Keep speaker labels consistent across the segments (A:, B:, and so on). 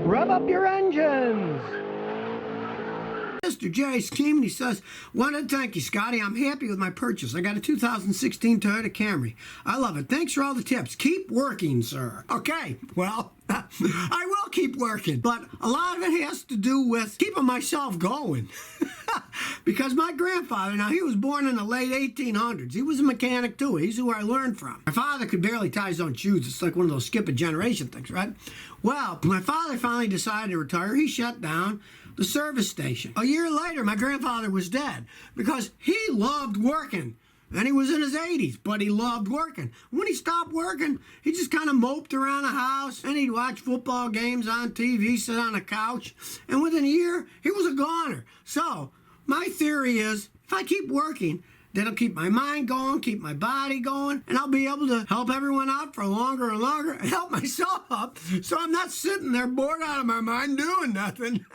A: Rev up your engines.
B: Mr. J. Scheme, and he says, wanted to thank you, Scotty. I'm happy with my purchase. I got a 2016 Toyota Camry. I love it. Thanks for all the tips. Keep working, sir. Okay, well, I will keep working, but a lot of it has to do with keeping myself going. Because my grandfather, now he was born in the late 1800s. He was a mechanic too. He's who I learned from. My father could barely tie his own shoes. It's like one of those skip a generation things, right? Well, when my father finally decided to retire, he shut down the service station. A year later, my grandfather was dead because he loved working. And he was in his 80s, but he loved working. When he stopped working, he just kind of moped around the house, and he'd watch football games on TV, sit on a couch, and within a year, he was a goner. So, my theory is, if I keep working, that'll keep my mind going, keep my body going, and I'll be able to help everyone out for longer and longer, and help myself up, so I'm not sitting there bored out of my mind doing nothing.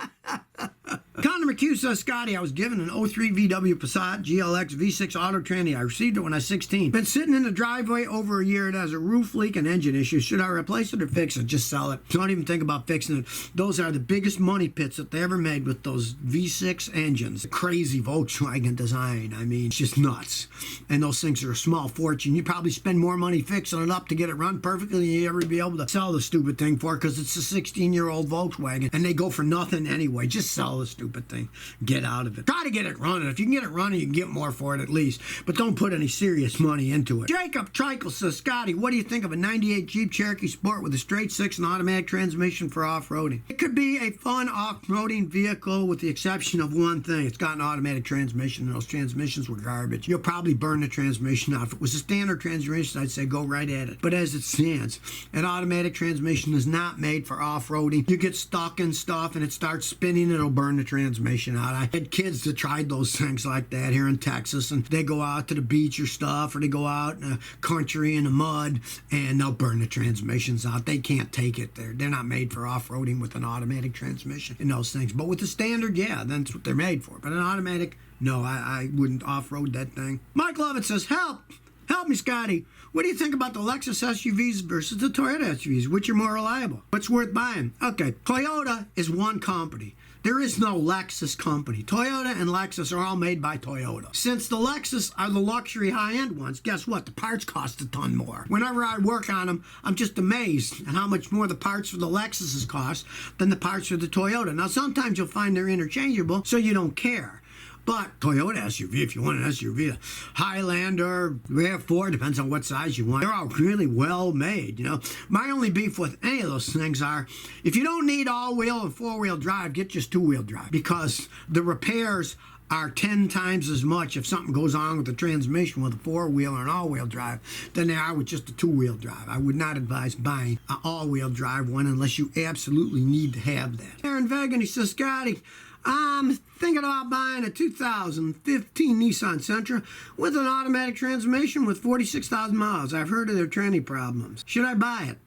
B: Connor McHugh says, Scotty, I was given an 03 VW Passat GLX V6 auto tranny. I received it when I was 16. Been sitting in the driveway over a year. It has a roof leak and engine issues. Should I replace it or fix it? Just sell it. Don't even think about fixing it. Those are the biggest money pits that they ever made with those V6 engines. Crazy Volkswagen design. I mean, it's just nuts. And those things are a small fortune. You probably spend more money fixing it up to get it run perfectly than you ever be able to sell the stupid thing for, because it's a 16-year-old Volkswagen and they go for nothing anyway. Just sell the stupid thing. Get out of it. Try to get it running. If you can get it running, you can get more for it at least. But don't put any serious money into it. Jacob Trickle says, Scotty, what do you think of a 98 Jeep Cherokee Sport with a straight six and automatic transmission for off-roading? It could be a fun off-roading vehicle with the exception of one thing. It's got an automatic transmission, and those transmissions were garbage. You'll probably burn the transmission out. If it was a standard transmission, I'd say go right at it. But as it stands, an automatic transmission is not made for off-roading. You get stuck in stuff and it starts spinning, it'll burn the transmission out. I had kids that tried those things like that here in Texas, and they go out to the beach or stuff, or they go out in the country in the mud, and they'll burn the transmissions out. They can't take it there. They're not made for off-roading with an automatic transmission and those things. But with the standard, yeah, that's what they're made for. But an automatic, no, I wouldn't off-road that thing. Mike Lovett says, help! Help me, Scotty. What do you think about the Lexus SUVs versus the Toyota SUVs? Which are more reliable? What's worth buying? Okay, Toyota is one company. There is no Lexus company. Toyota and Lexus are all made by Toyota. Since the Lexus are the luxury high-end ones, guess what? The parts cost a ton more. Whenever I work on them, I'm just amazed at how much more the parts for the Lexuses cost than the parts for the Toyota. Now, sometimes you'll find they're interchangeable, so you don't care. But Toyota SUV, if you want an SUV, Highlander, RAV4, depends on what size you want. They're all really well made, you know. My only beef with any of those things are, if you don't need all-wheel and four-wheel drive, get just two-wheel drive, because the repairs are 10 times as much if something goes on with the transmission with a four-wheel or an all-wheel drive than they are with just a two-wheel drive. I would not advise buying an all-wheel drive one unless you absolutely need to have that. Aaron Vegan, he says, Scotty, I'm thinking about buying a 2015 Nissan Sentra with an automatic transmission with 46,000 miles. I've heard of their tranny problems. Should I buy it?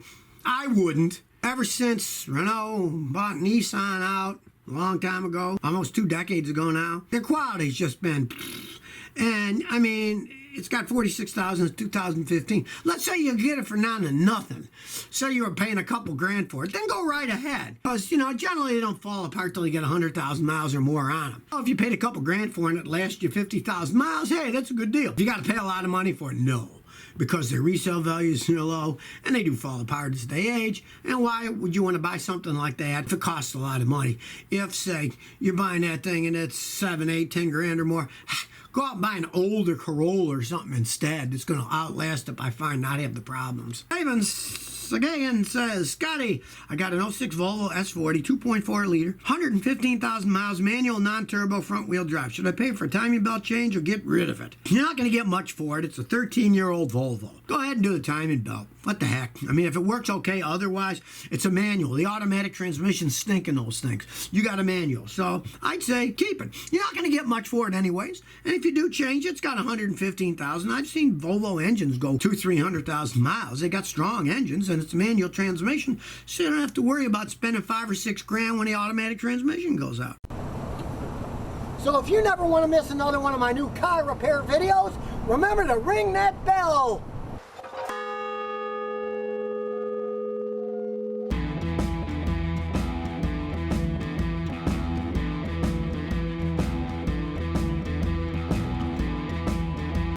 B: I wouldn't. Ever since Renault bought Nissan out a long time ago, almost 2 decades ago now, their quality's just been... And, I mean, it's got 46,000 in 2015. Let's say you get it for nothing. Say you were paying a couple grand for it. Then go right ahead. Because, you know, generally they don't fall apart till you get 100,000 miles or more on them. Well, if you paid a couple grand for it and it lasts you 50,000 miles, hey, that's a good deal. If you got to pay a lot of money for it, no. Because their resale values are low, and they do fall apart as they age. And why would you want to buy something like that if it costs a lot of money? If, say, you're buying that thing and it's 7, 8, 10 grand or more, go out and buy an older Corolla or something instead that's going to outlast it by far and not have the problems. Ivan Sagayan says, Scotty, I got an 06 Volvo S40, 2.4 liter, 115,000 miles, manual, non-turbo, front-wheel drive. Should I pay for a timing belt change or get rid of it? You're not going to get much for it. It's a 13-year-old Volvo. Go ahead and do the timing belt. What the heck? I mean, if it works okay otherwise, it's a manual. The automatic transmissions stink in those things. You got a manual. So I'd say keep it. You're not going to get much for it anyways. And if you do change it, it's got 115,000. I've seen Volvo engines go 200,000-300,000 miles. They got strong engines, and it's a manual transmission, so you don't have to worry about spending 5 or 6 grand when the automatic transmission goes out.
A: So if you never want to miss another one of my new car repair videos, remember to ring that bell.